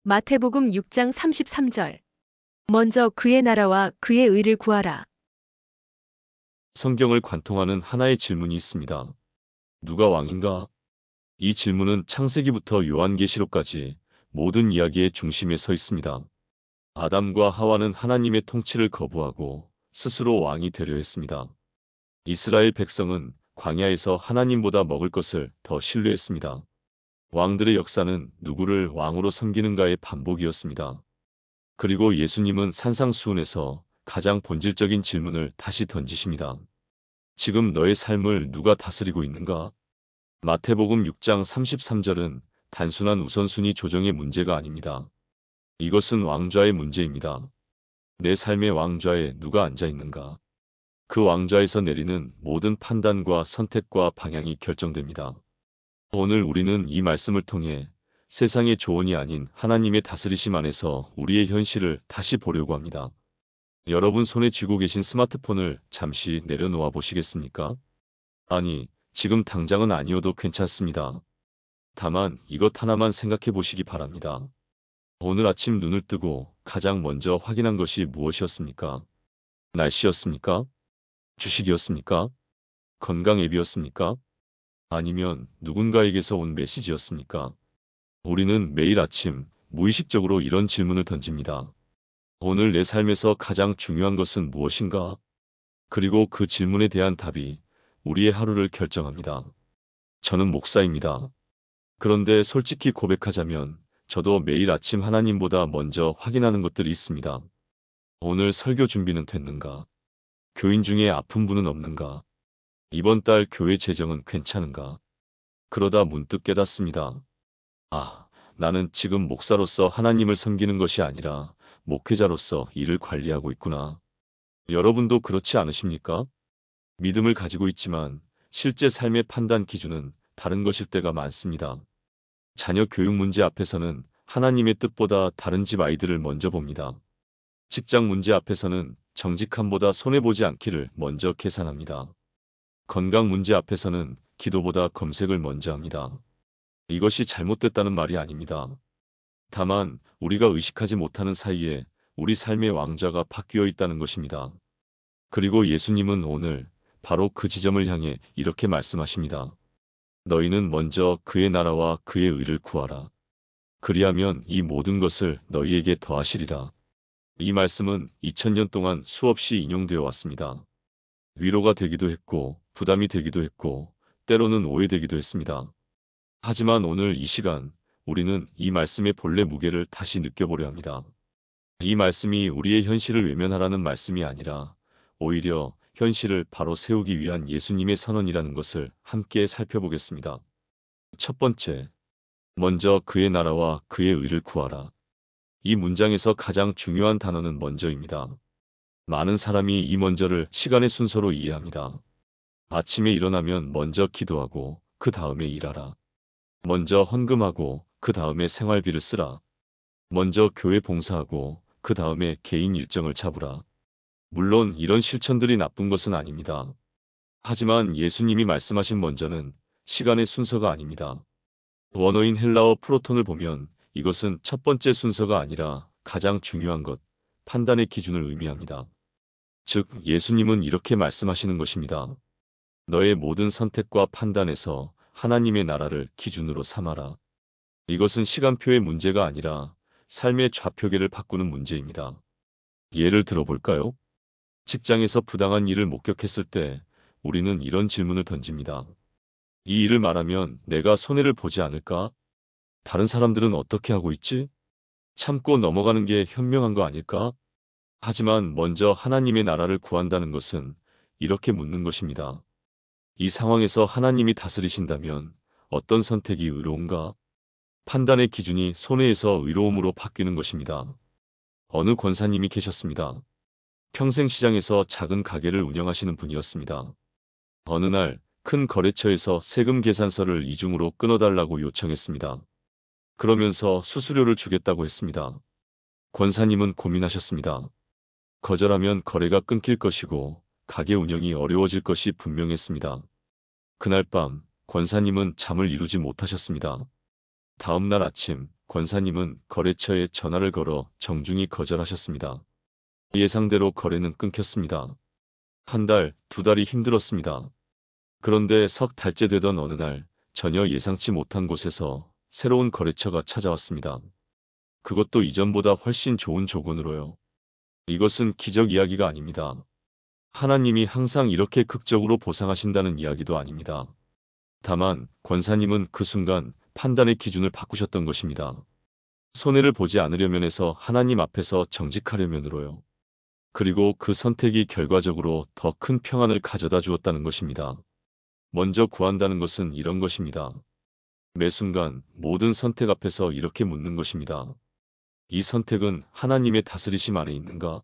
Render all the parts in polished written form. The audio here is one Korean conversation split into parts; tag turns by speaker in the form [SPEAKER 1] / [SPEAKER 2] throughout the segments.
[SPEAKER 1] 마태복음 6장 33절. 먼저 그의 나라와 그의 의를 구하라.
[SPEAKER 2] 성경을 관통하는 하나의 질문이 있습니다. 누가 왕인가? 이 질문은 창세기부터 요한계시록까지 모든 이야기의 중심에 서 있습니다. 아담과 하와는 하나님의 통치를 거부하고 스스로 왕이 되려 했습니다. 이스라엘 백성은 광야에서 하나님보다 먹을 것을 더 신뢰했습니다. 왕들의 역사는 누구를 왕으로 섬기는가의 반복이었습니다. 그리고 예수님은 산상수훈에서 가장 본질적인 질문을 다시 던지십니다. 지금 너의 삶을 누가 다스리고 있는가? 마태복음 6장 33절은 단순한 우선순위 조정의 문제가 아닙니다. 이것은 왕좌의 문제입니다. 내 삶의 왕좌에 누가 앉아 있는가? 그 왕좌에서 내리는 모든 판단과 선택과 방향이 결정됩니다. 오늘 우리는 이 말씀을 통해 세상의 조언이 아닌 하나님의 다스리심 안에서 우리의 현실을 다시 보려고 합니다. 여러분 손에 쥐고 계신 스마트폰을 잠시 내려놓아 보시겠습니까? 아니, 지금 당장은 아니어도 괜찮습니다. 다만 이것 하나만 생각해 보시기 바랍니다. 오늘 아침 눈을 뜨고 가장 먼저 확인한 것이 무엇이었습니까? 날씨였습니까? 주식이었습니까? 건강 앱이었습니까? 아니면 누군가에게서 온 메시지였습니까? 우리는 매일 아침 무의식적으로 이런 질문을 던집니다. 오늘 내 삶에서 가장 중요한 것은 무엇인가? 그리고 그 질문에 대한 답이 우리의 하루를 결정합니다. 저는 목사입니다. 그런데 솔직히 고백하자면 저도 매일 아침 하나님보다 먼저 확인하는 것들이 있습니다. 오늘 설교 준비는 됐는가? 교인 중에 아픈 분은 없는가? 이번 달 교회 재정은 괜찮은가? 그러다 문득 깨닫습니다. 아, 나는 지금 목사로서 하나님을 섬기는 것이 아니라 목회자로서 일을 관리하고 있구나. 여러분도 그렇지 않으십니까? 믿음을 가지고 있지만 실제 삶의 판단 기준은 다른 것일 때가 많습니다. 자녀 교육 문제 앞에서는 하나님의 뜻보다 다른 집 아이들을 먼저 봅니다. 직장 문제 앞에서는 정직함보다 손해보지 않기를 먼저 계산합니다. 건강 문제 앞에서는 기도보다 검색을 먼저 합니다. 이것이 잘못됐다는 말이 아닙니다. 다만 우리가 의식하지 못하는 사이에 우리 삶의 왕좌가 바뀌어 있다는 것입니다. 그리고 예수님은 오늘 바로 그 지점을 향해 이렇게 말씀하십니다. 너희는 먼저 그의 나라와 그의 의를 구하라. 그리하면 이 모든 것을 너희에게 더하시리라. 이 말씀은 2000년 동안 수없이 인용되어 왔습니다. 위로가 되기도 했고 부담이 되기도 했고 때로는 오해되기도 했습니다. 하지만 오늘 이 시간 우리는 이 말씀의 본래 무게를 다시 느껴보려 합니다. 이 말씀이 우리의 현실을 외면하라는 말씀이 아니라 오히려 현실을 바로 세우기 위한 예수님의 선언이라는 것을 함께 살펴보겠습니다. 첫 번째, 먼저 그의 나라와 그의 의를 구하라. 이 문장에서 가장 중요한 단어는 먼저입니다. 많은 사람이 이 먼저를 시간의 순서로 이해합니다. 아침에 일어나면 먼저 기도하고 그 다음에 일하라. 먼저 헌금하고 그 다음에 생활비를 쓰라. 먼저 교회 봉사하고 그 다음에 개인 일정을 잡으라. 물론 이런 실천들이 나쁜 것은 아닙니다. 하지만 예수님이 말씀하신 먼저는 시간의 순서가 아닙니다. 원어인 헬라어 프로톤을 보면 이것은 첫 번째 순서가 아니라 가장 중요한 것, 판단의 기준을 의미합니다. 즉, 예수님은 이렇게 말씀하시는 것입니다. 너의 모든 선택과 판단에서 하나님의 나라를 기준으로 삼아라. 이것은 시간표의 문제가 아니라 삶의 좌표계를 바꾸는 문제입니다. 예를 들어볼까요? 직장에서 부당한 일을 목격했을 때 우리는 이런 질문을 던집니다. 이 일을 말하면 내가 손해를 보지 않을까? 다른 사람들은 어떻게 하고 있지? 참고 넘어가는 게 현명한 거 아닐까? 하지만 먼저 하나님의 나라를 구한다는 것은 이렇게 묻는 것입니다. 이 상황에서 하나님이 다스리신다면 어떤 선택이 의로운가? 판단의 기준이 손해에서 의로움으로 바뀌는 것입니다. 어느 권사님이 계셨습니다. 평생 시장에서 작은 가게를 운영하시는 분이었습니다. 어느 날 큰 거래처에서 세금 계산서를 이중으로 끊어달라고 요청했습니다. 그러면서 수수료를 주겠다고 했습니다. 권사님은 고민하셨습니다. 거절하면 거래가 끊길 것이고 가게 운영이 어려워질 것이 분명했습니다. 그날 밤 권사님은 잠을 이루지 못하셨습니다. 다음 날 아침 권사님은 거래처에 전화를 걸어 정중히 거절하셨습니다. 예상대로 거래는 끊겼습니다. 한 달, 두 달이 힘들었습니다. 그런데 석 달째 되던 어느 날 전혀 예상치 못한 곳에서 새로운 거래처가 찾아왔습니다. 그것도 이전보다 훨씬 좋은 조건으로요. 이것은 기적 이야기가 아닙니다. 하나님이 항상 이렇게 극적으로 보상하신다는 이야기도 아닙니다. 다만 권사님은 그 순간 판단의 기준을 바꾸셨던 것입니다. 손해를 보지 않으려면 해서 하나님 앞에서 정직하려면으로요. 그리고 그 선택이 결과적으로 더 큰 평안을 가져다 주었다는 것입니다. 먼저 구한다는 것은 이런 것입니다. 매 순간 모든 선택 앞에서 이렇게 묻는 것입니다. 이 선택은 하나님의 다스리심 안에 있는가?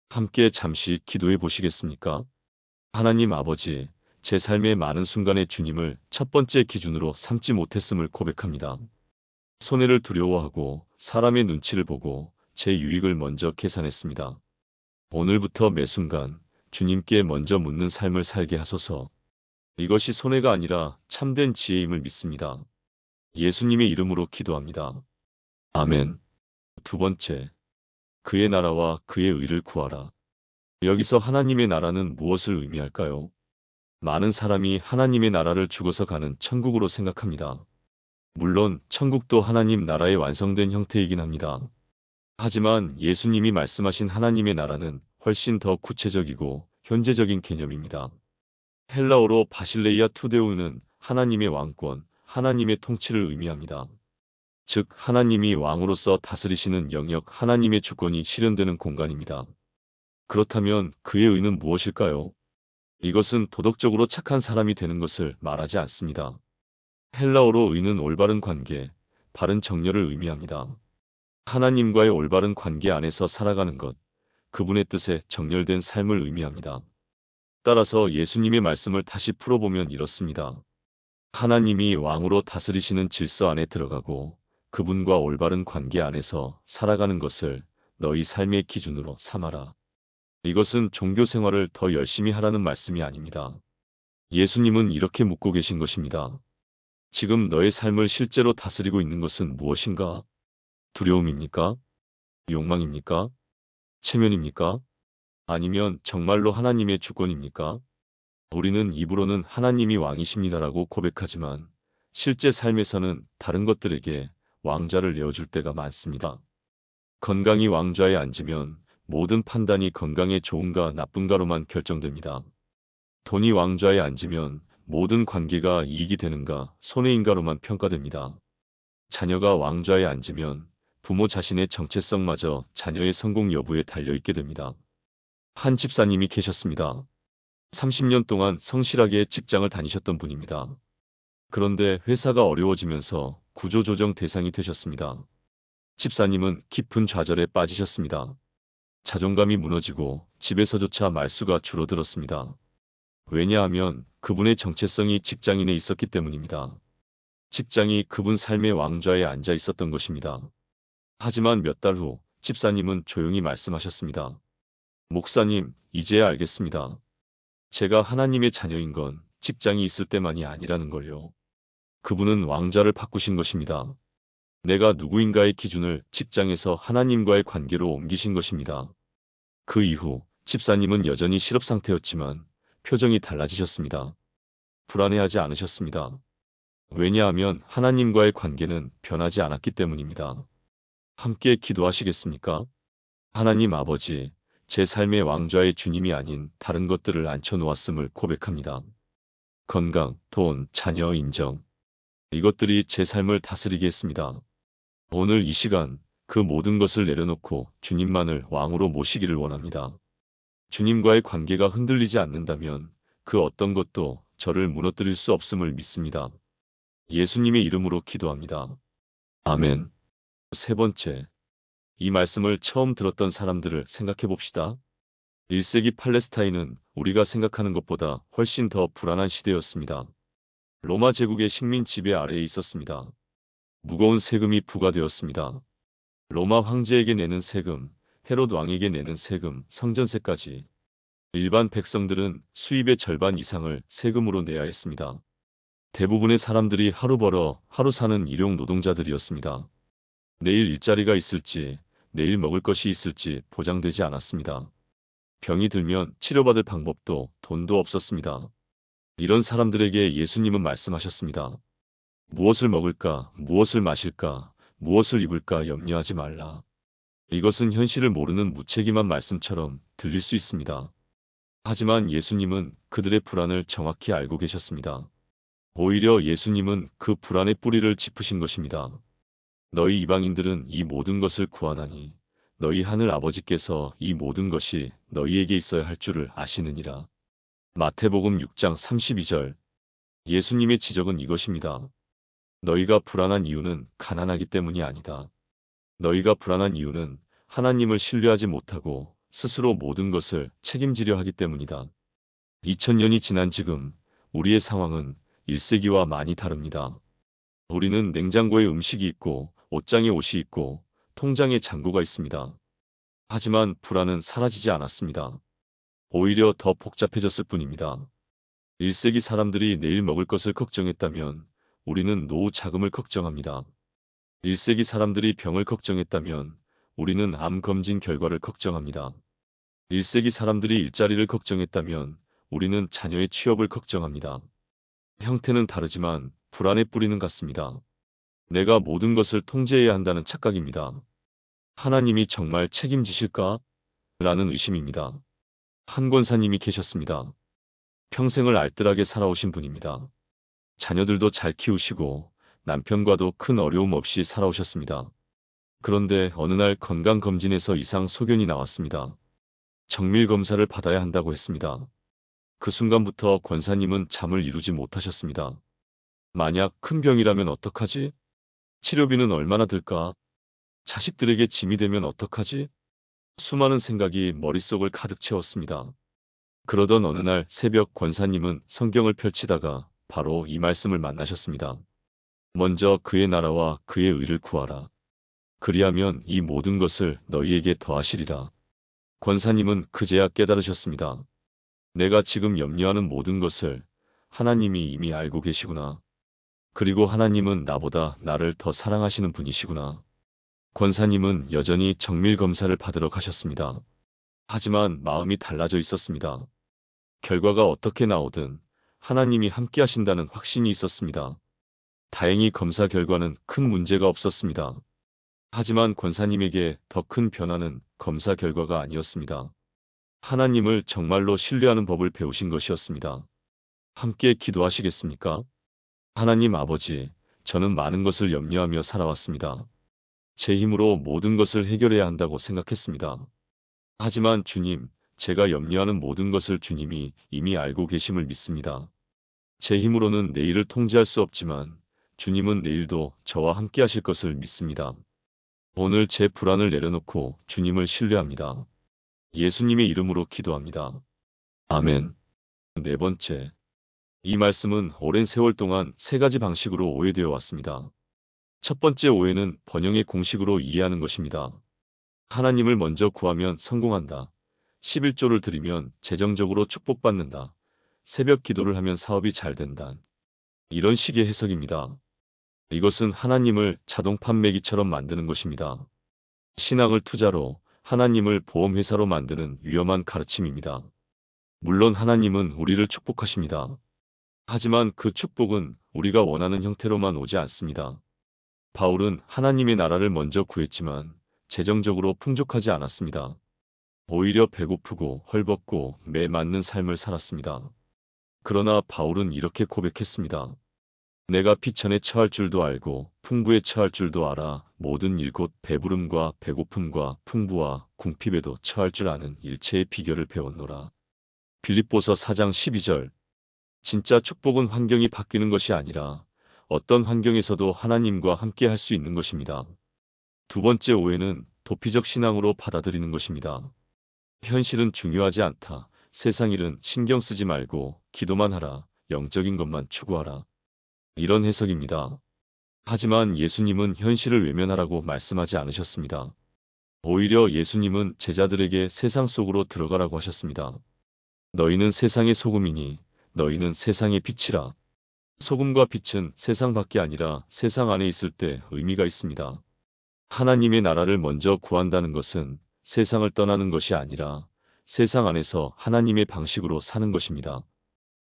[SPEAKER 2] 함께 잠시 기도해 보시겠습니까? 하나님 아버지, 제 삶의 많은 순간에 주님을 첫 번째 기준으로 삼지 못했음을 고백합니다. 손해를 두려워하고 사람의 눈치를 보고 제 유익을 먼저 계산했습니다. 오늘부터 매 순간 주님께 먼저 묻는 삶을 살게 하소서. 이것이 손해가 아니라 참된 지혜임을 믿습니다. 예수님의 이름으로 기도합니다. 아멘. 두 번째, 그의 나라와 그의 의를 구하라. 여기서 하나님의 나라는 무엇을 의미할까요? 많은 사람이 하나님의 나라를 죽어서 가는 천국으로 생각합니다. 물론 천국도 하나님 나라의 완성된 형태이긴 합니다. 하지만 예수님이 말씀하신 하나님의 나라는 훨씬 더 구체적이고 현재적인 개념입니다. 헬라어로 바실레이아 투데우는 하나님의 왕권, 하나님의 통치를 의미합니다. 즉 하나님이 왕으로서 다스리시는 영역, 하나님의 주권이 실현되는 공간입니다. 그렇다면 그의 의는 무엇일까요? 이것은 도덕적으로 착한 사람이 되는 것을 말하지 않습니다. 헬라어로 의는 올바른 관계, 바른 정렬을 의미합니다. 하나님과의 올바른 관계 안에서 살아가는 것, 그분의 뜻에 정렬된 삶을 의미합니다. 따라서 예수님의 말씀을 다시 풀어보면 이렇습니다. 하나님이 왕으로 다스리시는 질서 안에 들어가고 그분과 올바른 관계 안에서 살아가는 것을 너희 삶의 기준으로 삼아라. 이것은 종교 생활을 더 열심히 하라는 말씀이 아닙니다. 예수님은 이렇게 묻고 계신 것입니다. 지금 너의 삶을 실제로 다스리고 있는 것은 무엇인가? 두려움입니까? 욕망입니까? 체면입니까? 아니면 정말로 하나님의 주권입니까? 우리는 입으로는 하나님이 왕이십니다라고 고백하지만 실제 삶에서는 다른 것들에게 왕좌를 내어줄 때가 많습니다. 건강이 왕좌에 앉으면 모든 판단이 건강에 좋은가 나쁜가로만 결정됩니다. 돈이 왕좌에 앉으면 모든 관계가 이익이 되는가 손해인가로만 평가됩니다. 자녀가 왕좌에 앉으면 부모 자신의 정체성마저 자녀의 성공 여부에 달려있게 됩니다. 한 집사님이 계셨습니다. 30년 동안 성실하게 직장을 다니셨던 분입니다. 그런데 회사가 어려워지면서 구조조정 대상이 되셨습니다. 집사님은 깊은 좌절에 빠지셨습니다. 자존감이 무너지고 집에서조차 말수가 줄어들었습니다. 왜냐하면 그분의 정체성이 직장인에 있었기 때문입니다. 직장이 그분 삶의 왕좌에 앉아 있었던 것입니다. 하지만 몇 달 후 집사님은 조용히 말씀하셨습니다. 목사님, 이제야 알겠습니다. 제가 하나님의 자녀인 건 직장이 있을 때만이 아니라는 걸요. 그분은 왕좌를 바꾸신 것입니다. 내가 누구인가의 기준을 직장에서 하나님과의 관계로 옮기신 것입니다. 그 이후 집사님은 여전히 실업 상태였지만 표정이 달라지셨습니다. 불안해하지 않으셨습니다. 왜냐하면 하나님과의 관계는 변하지 않았기 때문입니다. 함께 기도하시겠습니까? 하나님 아버지, 제 삶의 왕좌의 주님이 아닌 다른 것들을 앉혀놓았음을 고백합니다. 건강, 돈, 자녀, 인정. 이것들이 제 삶을 다스리게 했습니다. 오늘 이 시간 그 모든 것을 내려놓고 주님만을 왕으로 모시기를 원합니다. 주님과의 관계가 흔들리지 않는다면 그 어떤 것도 저를 무너뜨릴 수 없음을 믿습니다. 예수님의 이름으로 기도합니다. 아멘. 세 번째, 이 말씀을 처음 들었던 사람들을 생각해 봅시다. 1세기 팔레스타인은 우리가 생각하는 것보다 훨씬 더 불안한 시대였습니다. 로마 제국의 식민 지배 아래에 있었습니다. 무거운 세금이 부과되었습니다. 로마 황제에게 내는 세금, 헤롯 왕에게 내는 세금, 성전세까지. 일반 백성들은 수입의 절반 이상을 세금으로 내야 했습니다. 대부분의 사람들이 하루 벌어 하루 사는 일용 노동자들이었습니다. 내일 일자리가 있을지, 내일 먹을 것이 있을지 보장되지 않았습니다. 병이 들면 치료받을 방법도 돈도 없었습니다. 이런 사람들에게 예수님은 말씀하셨습니다. 무엇을 먹을까, 무엇을 마실까, 무엇을 입을까 염려하지 말라. 이것은 현실을 모르는 무책임한 말씀처럼 들릴 수 있습니다. 하지만 예수님은 그들의 불안을 정확히 알고 계셨습니다. 오히려 예수님은 그 불안의 뿌리를 짚으신 것입니다. 너희 이방인들은 이 모든 것을 구하나니 너희 하늘 아버지께서 이 모든 것이 너희에게 있어야 할 줄을 아시느니라. 마태복음 6장 32절. 예수님의 지적은 이것입니다. 너희가 불안한 이유는 가난하기 때문이 아니다. 너희가 불안한 이유는 하나님을 신뢰하지 못하고 스스로 모든 것을 책임지려 하기 때문이다. 2000년이 지난 지금 우리의 상황은 1세기와 많이 다릅니다. 우리는 냉장고에 음식이 있고 옷장에 옷이 있고 통장에 잔고가 있습니다. 하지만 불안은 사라지지 않았습니다. 오히려 더 복잡해졌을 뿐입니다. 1세기 사람들이 내일 먹을 것을 걱정했다면 우리는 노후 자금을 걱정합니다. 1세기 사람들이 병을 걱정했다면 우리는 암 검진 결과를 걱정합니다. 1세기 사람들이 일자리를 걱정했다면 우리는 자녀의 취업을 걱정합니다. 형태는 다르지만 불안의 뿌리는 같습니다. 내가 모든 것을 통제해야 한다는 착각입니다. 하나님이 정말 책임지실까? 라는 의심입니다. 한 권사님이 계셨습니다. 평생을 알뜰하게 살아오신 분입니다. 자녀들도 잘 키우시고 남편과도 큰 어려움 없이 살아오셨습니다. 그런데 어느 날 건강검진에서 이상 소견이 나왔습니다. 정밀 검사를 받아야 한다고 했습니다. 그 순간부터 권사님은 잠을 이루지 못하셨습니다. 만약 큰 병이라면 어떡하지? 치료비는 얼마나 들까? 자식들에게 짐이 되면 어떡하지? 수많은 생각이 머릿속을 가득 채웠습니다. 그러던 어느 날 새벽 권사님은 성경을 펼치다가 바로 이 말씀을 만나셨습니다. 먼저 그의 나라와 그의 의를 구하라. 그리하면 이 모든 것을 너희에게 더하시리라. 권사님은 그제야 깨달으셨습니다. 내가 지금 염려하는 모든 것을 하나님이 이미 알고 계시구나. 그리고 하나님은 나보다 나를 더 사랑하시는 분이시구나. 권사님은 여전히 정밀 검사를 받으러 가셨습니다. 하지만 마음이 달라져 있었습니다. 결과가 어떻게 나오든 하나님이 함께 하신다는 확신이 있었습니다. 다행히 검사 결과는 큰 문제가 없었습니다. 하지만 권사님에게 더 큰 변화는 검사 결과가 아니었습니다. 하나님을 정말로 신뢰하는 법을 배우신 것이었습니다. 함께 기도하시겠습니까? 하나님 아버지, 저는 많은 것을 염려하며 살아왔습니다. 제 힘으로 모든 것을 해결해야 한다고 생각했습니다. 하지만 주님, 제가 염려하는 모든 것을 주님이 이미 알고 계심을 믿습니다. 제 힘으로는 내일을 통제할 수 없지만 주님은 내일도 저와 함께 하실 것을 믿습니다. 오늘 제 불안을 내려놓고 주님을 신뢰합니다. 예수님의 이름으로 기도합니다. 아멘. 네 번째. 이 말씀은 오랜 세월 동안 세 가지 방식으로 오해되어 왔습니다. 첫 번째 오해는 번영의 공식으로 이해하는 것입니다. 하나님을 먼저 구하면 성공한다. 11조를 드리면 재정적으로 축복받는다. 새벽 기도를 하면 사업이 잘 된다. 이런 식의 해석입니다. 이것은 하나님을 자동 판매기처럼 만드는 것입니다. 신앙을 투자로, 하나님을 보험회사로 만드는 위험한 가르침입니다. 물론 하나님은 우리를 축복하십니다. 하지만 그 축복은 우리가 원하는 형태로만 오지 않습니다. 바울은 하나님의 나라를 먼저 구했지만 재정적으로 풍족하지 않았습니다. 오히려 배고프고 헐벗고 매 맞는 삶을 살았습니다. 그러나 바울은 이렇게 고백했습니다. 내가 비천에 처할 줄도 알고 풍부에 처할 줄도 알아. 모든 일 곧 배부름과 배고픔과 풍부와 궁핍에도 처할 줄 아는 일체의 비결을 배웠노라. 빌립보서 4장 12절. 진짜 축복은 환경이 바뀌는 것이 아니라 어떤 환경에서도 하나님과 함께 할 수 있는 것입니다. 두 번째 오해는 도피적 신앙으로 받아들이는 것입니다. 현실은 중요하지 않다. 세상 일은 신경 쓰지 말고 기도만 하라. 영적인 것만 추구하라. 이런 해석입니다. 하지만 예수님은 현실을 외면하라고 말씀하지 않으셨습니다. 오히려 예수님은 제자들에게 세상 속으로 들어가라고 하셨습니다. 너희는 세상의 소금이니 너희는 세상의 빛이라. 소금과 빛은 세상 밖이 아니라 세상 안에 있을 때 의미가 있습니다. 하나님의 나라를 먼저 구한다는 것은 세상을 떠나는 것이 아니라 세상 안에서 하나님의 방식으로 사는 것입니다.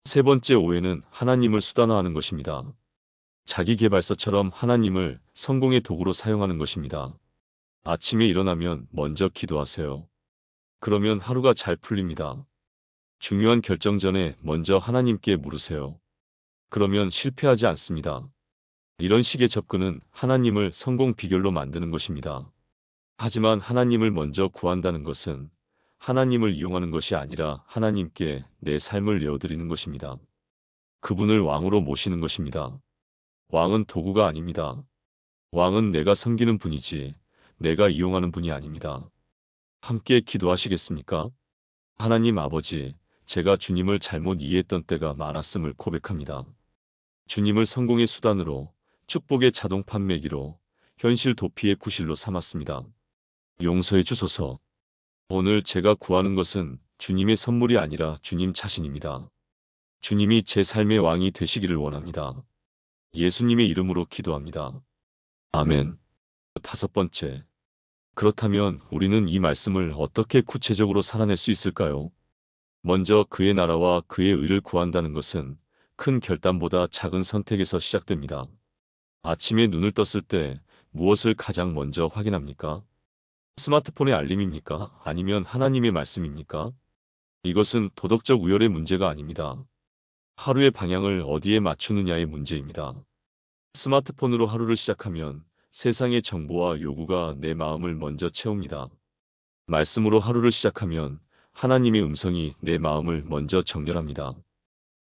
[SPEAKER 2] 세 번째 오해는 하나님을 수단화하는 것입니다. 자기계발서처럼 하나님을 성공의 도구로 사용하는 것입니다. 아침에 일어나면 먼저 기도하세요. 그러면 하루가 잘 풀립니다. 중요한 결정 전에 먼저 하나님께 물으세요. 그러면 실패하지 않습니다. 이런 식의 접근은 하나님을 성공 비결로 만드는 것입니다. 하지만 하나님을 먼저 구한다는 것은 하나님을 이용하는 것이 아니라 하나님께 내 삶을 내어드리는 것입니다. 그분을 왕으로 모시는 것입니다. 왕은 도구가 아닙니다. 왕은 내가 섬기는 분이지 내가 이용하는 분이 아닙니다. 함께 기도하시겠습니까? 하나님 아버지, 제가 주님을 잘못 이해했던 때가 많았음을 고백합니다. 주님을 성공의 수단으로, 축복의 자동 판매기로, 현실 도피의 구실로 삼았습니다. 용서해 주소서. 오늘 제가 구하는 것은 주님의 선물이 아니라 주님 자신입니다. 주님이 제 삶의 왕이 되시기를 원합니다. 예수님의 이름으로 기도합니다. 아멘. 다섯 번째. 그렇다면 우리는 이 말씀을 어떻게 구체적으로 살아낼 수 있을까요? 먼저 그의 나라와 그의 의를 구한다는 것은 큰 결단보다 작은 선택에서 시작됩니다. 아침에 눈을 떴을 때 무엇을 가장 먼저 확인합니까? 스마트폰의 알림입니까? 아니면 하나님의 말씀입니까? 이것은 도덕적 우열의 문제가 아닙니다. 하루의 방향을 어디에 맞추느냐의 문제입니다. 스마트폰으로 하루를 시작하면 세상의 정보와 요구가 내 마음을 먼저 채웁니다. 말씀으로 하루를 시작하면 하나님의 음성이 내 마음을 먼저 정렬합니다.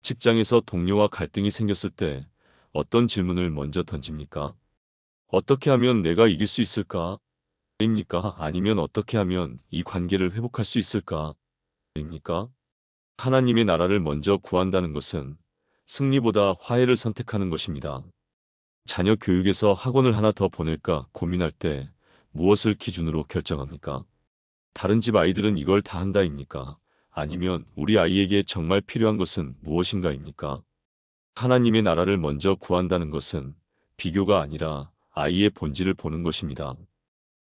[SPEAKER 2] 직장에서 동료와 갈등이 생겼을 때 어떤 질문을 먼저 던집니까? 어떻게 하면 내가 이길 수 있을까? 입니까? 아니면 어떻게 하면 이 관계를 회복할 수 있을까? 입니까? 하나님의 나라를 먼저 구한다는 것은 승리보다 화해를 선택하는 것입니다. 자녀 교육에서 학원을 하나 더 보낼까 고민할 때 무엇을 기준으로 결정합니까? 다른 집 아이들은 이걸 다 한다입니까? 아니면 우리 아이에게 정말 필요한 것은 무엇인가입니까? 하나님의 나라를 먼저 구한다는 것은 비교가 아니라 아이의 본질을 보는 것입니다.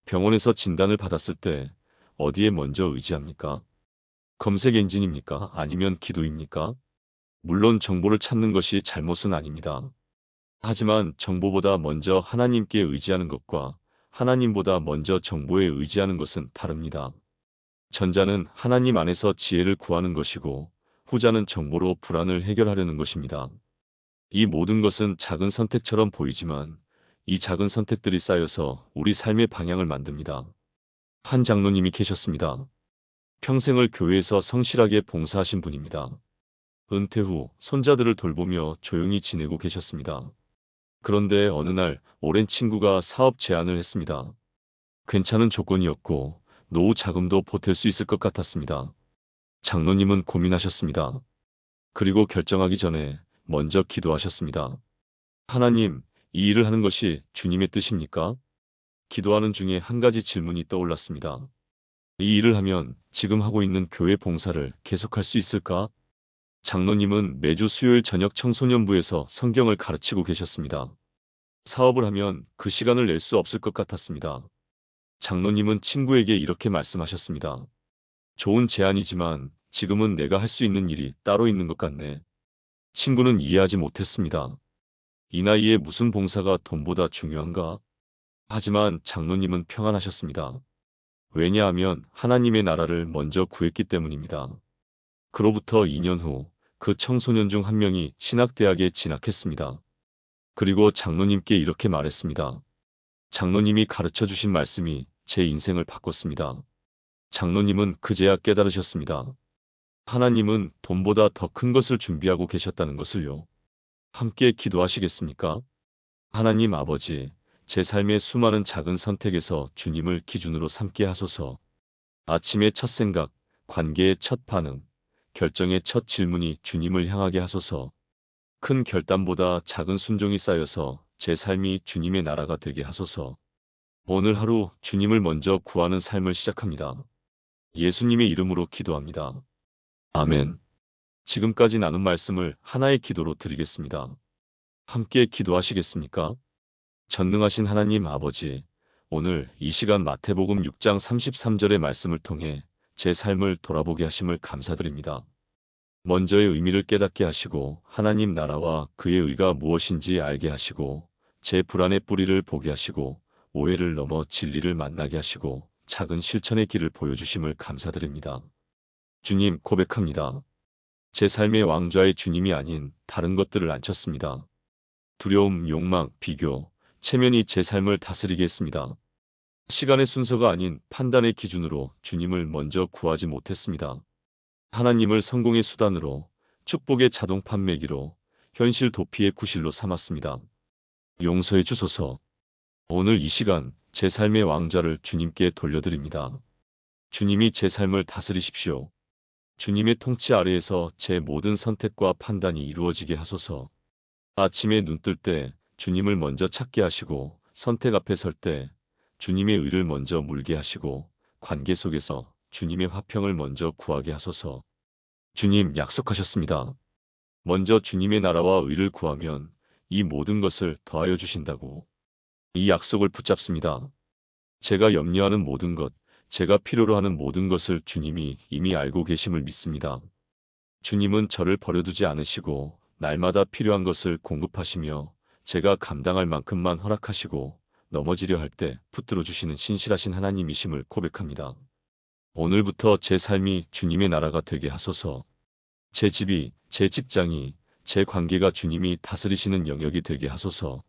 [SPEAKER 2] 병원에서 진단을 받았을 때 어디에 먼저 의지합니까? 검색 엔진입니까? 아니면 기도입니까? 물론 정보를 찾는 것이 잘못은 아닙니다. 하지만 정보보다 먼저 하나님께 의지하는 것과 하나님보다 먼저 정보에 의지하는 것은 다릅니다. 전자는 하나님 안에서 지혜를 구하는 것이고 후자는 정보로 불안을 해결하려는 것입니다. 이 모든 것은 작은 선택처럼 보이지만 이 작은 선택들이 쌓여서 우리 삶의 방향을 만듭니다. 한 장로님이 계셨습니다. 평생을 교회에서 성실하게 봉사하신 분입니다. 은퇴 후 손자들을 돌보며 조용히 지내고 계셨습니다. 그런데 어느 날 오랜 친구가 사업 제안을 했습니다. 괜찮은 조건이었고 노후 자금도 보탤 수 있을 것 같았습니다. 장로님은 고민하셨습니다. 그리고 결정하기 전에 먼저 기도하셨습니다. 하나님, 이 일을 하는 것이 주님의 뜻입니까? 기도하는 중에 한 가지 질문이 떠올랐습니다. 이 일을 하면 지금 하고 있는 교회 봉사를 계속할 수 있을까? 장로님은 매주 수요일 저녁 청소년부에서 성경을 가르치고 계셨습니다. 사업을 하면 그 시간을 낼 수 없을 것 같았습니다. 장로님은 친구에게 이렇게 말씀하셨습니다. 좋은 제안이지만 지금은 내가 할 수 있는 일이 따로 있는 것 같네. 친구는 이해하지 못했습니다. 이 나이에 무슨 봉사가 돈보다 중요한가? 하지만 장로님은 평안하셨습니다. 왜냐하면 하나님의 나라를 먼저 구했기 때문입니다. 그로부터 2년 후 그 청소년 중 한 명이 신학대학에 진학했습니다. 그리고 장로님께 이렇게 말했습니다. 장로님이 가르쳐 주신 말씀이 제 인생을 바꿨습니다. 장로님은 그제야 깨달으셨습니다. 하나님은 돈보다 더 큰 것을 준비하고 계셨다는 것을요. 함께 기도하시겠습니까? 하나님 아버지, 제 삶의 수많은 작은 선택에서 주님을 기준으로 삼게 하소서. 아침의 첫 생각, 관계의 첫 반응, 결정의 첫 질문이 주님을 향하게 하소서. 큰 결단보다 작은 순종이 쌓여서 제 삶이 주님의 나라가 되게 하소서. 오늘 하루 주님을 먼저 구하는 삶을 시작합니다. 예수님의 이름으로 기도합니다. 아멘. 지금까지 나눈 말씀을 하나의 기도로 드리겠습니다. 함께 기도하시겠습니까? 전능하신 하나님 아버지, 오늘 이 시간 마태복음 6장 33절의 말씀을 통해 제 삶을 돌아보게 하심을 감사드립니다. 먼저의 의미를 깨닫게 하시고 하나님 나라와 그의 의가 무엇인지 알게 하시고 제 불안의 뿌리를 보게 하시고 오해를 넘어 진리를 만나게 하시고 작은 실천의 길을 보여주심을 감사드립니다. 주님, 고백합니다. 제 삶의 왕좌의 주님이 아닌 다른 것들을 앉혔습니다. 두려움, 욕망, 비교, 체면이 제 삶을 다스리게 했습니다. 시간의 순서가 아닌 판단의 기준으로 주님을 먼저 구하지 못했습니다. 하나님을 성공의 수단으로, 축복의 자동 판매기로, 현실 도피의 구실로 삼았습니다. 용서해 주소서. 오늘 이 시간 제 삶의 왕좌를 주님께 돌려드립니다. 주님이 제 삶을 다스리십시오. 주님의 통치 아래에서 제 모든 선택과 판단이 이루어지게 하소서. 아침에 눈 뜰 때 주님을 먼저 찾게 하시고 선택 앞에 설 때 주님의 의를 먼저 물게 하시고 관계 속에서 주님의 화평을 먼저 구하게 하소서. 주님 약속하셨습니다. 먼저 주님의 나라와 의를 구하면 이 모든 것을 더하여 주신다고. 이 약속을 붙잡습니다. 제가 염려하는 모든 것, 제가 필요로 하는 모든 것을 주님이 이미 알고 계심을 믿습니다. 주님은 저를 버려두지 않으시고 날마다 필요한 것을 공급하시며 제가 감당할 만큼만 허락하시고 넘어지려 할 때 붙들어 주시는 신실하신 하나님이심을 고백합니다. 오늘부터 제 삶이 주님의 나라가 되게 하소서. 제 집이, 제 직장이, 제 관계가 주님이 다스리시는 영역이 되게 하소서.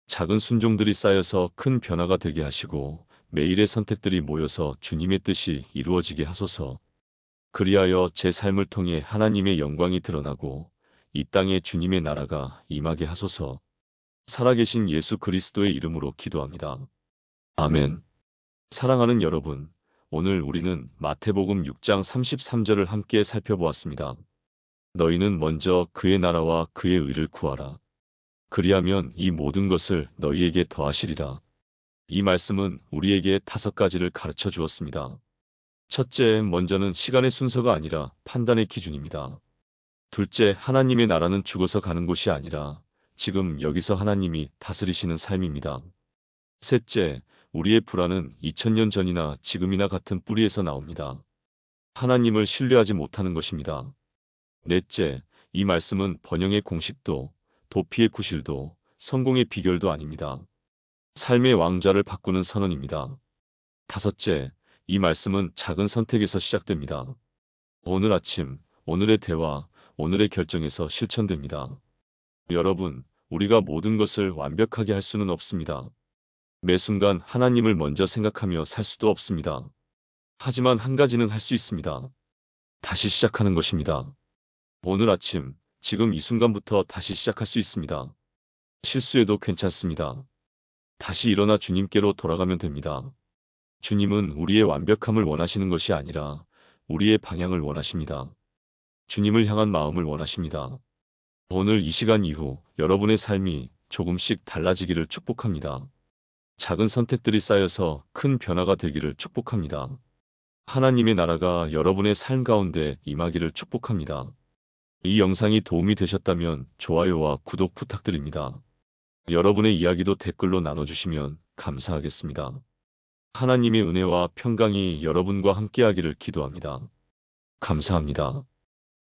[SPEAKER 2] 작은 순종들이 쌓여서 큰 변화가 되게 하시고 매일의 선택들이 모여서 주님의 뜻이 이루어지게 하소서. 그리하여 제 삶을 통해 하나님의 영광이 드러나고 이 땅에 주님의 나라가 임하게 하소서. 살아계신 예수 그리스도의 이름으로 기도합니다. 아멘. 사랑하는 여러분, 오늘 우리는 마태복음 6장 33절을 함께 살펴보았습니다. 너희는 먼저 그의 나라와 그의 의를 구하라. 그리하면 이 모든 것을 너희에게 더하시리라. 이 말씀은 우리에게 5가지를 가르쳐 주었습니다. 첫째, 먼저는 시간의 순서가 아니라 판단의 기준입니다. 둘째, 하나님의 나라는 죽어서 가는 곳이 아니라 지금 여기서 하나님이 다스리시는 삶입니다. 셋째, 우리의 불안은 2000년 전이나 지금이나 같은 뿌리에서 나옵니다. 하나님을 신뢰하지 못하는 것입니다. 넷째, 이 말씀은 번영의 공식도, 도피의 구실도, 성공의 비결도 아닙니다. 삶의 왕좌를 바꾸는 선언입니다. 다섯째, 이 말씀은 작은 선택에서 시작됩니다. 오늘 아침, 오늘의 대화, 오늘의 결정에서 실천됩니다. 여러분, 우리가 모든 것을 완벽하게 할 수는 없습니다. 매 순간 하나님을 먼저 생각하며 살 수도 없습니다. 하지만 한 가지는 할 수 있습니다. 다시 시작하는 것입니다. 오늘 아침, 지금 이 순간부터 다시 시작할 수 있습니다. 실수해도 괜찮습니다. 다시 일어나 주님께로 돌아가면 됩니다. 주님은 우리의 완벽함을 원하시는 것이 아니라 우리의 방향을 원하십니다. 주님을 향한 마음을 원하십니다. 오늘 이 시간 이후 여러분의 삶이 조금씩 달라지기를 축복합니다. 작은 선택들이 쌓여서 큰 변화가 되기를 축복합니다. 하나님의 나라가 여러분의 삶 가운데 임하기를 축복합니다. 이 영상이 도움이 되셨다면 좋아요와 구독 부탁드립니다. 여러분의 이야기도 댓글로 나눠주시면 감사하겠습니다. 하나님의 은혜와 평강이 여러분과 함께하기를 기도합니다. 감사합니다.